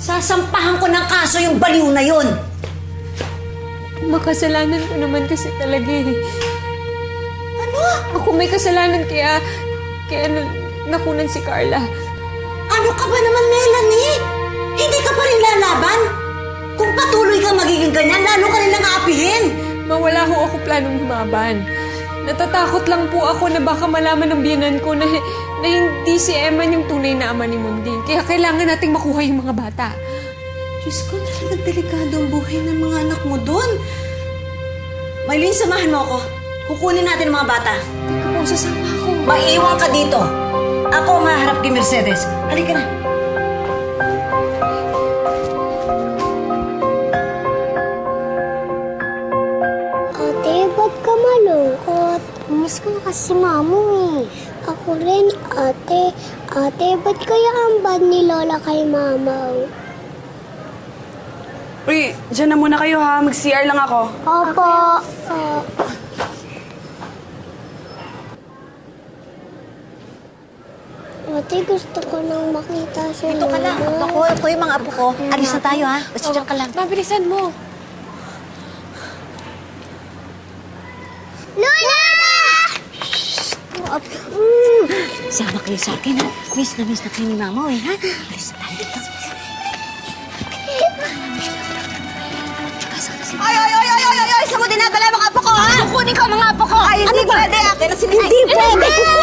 Sasampahan ko ng kaso yung baliw na yun. Makasalanan ko naman kasi talaga eh. Ano? Ako may kasalanan kaya nakunan si Carla. Ano ka ba naman, Melanie? Hindi ka pa rin lalaban? Kung patuloy kang magiging ganyan, lalo ka nilang aapihin. Mawala ho ako planong lumaban. Natatakot lang po ako na baka malaman ng biyanan ko na hindi si Eman yung tunay na ama ni Munding. Kaya kailangan nating makuha yung mga bata. Diyos ko, talagang delikado ang buhay ng mga anak mo doon. Maylin, samahan mo ako. Kukunin natin ang mga bata. Teka po, sasama ako. Maiiwan ka dito. Ako ang haharap kay Mercedes. Halika na. Ate, ba't ka malungkot? Miss ko na kasi mamo eh. Ako rin, ate. Ate, ba't kaya ang bad ni Lola kay mamaw? Uy, dyan na muna kayo ha. Mag-CR lang ako. Opo. Ate, gusto ko nang makita si Ito ka na. Ako yung mga apo ko. Alis na tayo, ha? Basta dyan ka lang. Mabilisan mo. Lola! Sama kayo sa akin, ha? Miss na kayo ni Mama, ha? Alis na tayo dito. Ay! Saan mo dinadala mga apo ko, ha? Kukunin ko ang mga apo ko! Ay, hindi pwede! Akin na sila! Hindi pwede!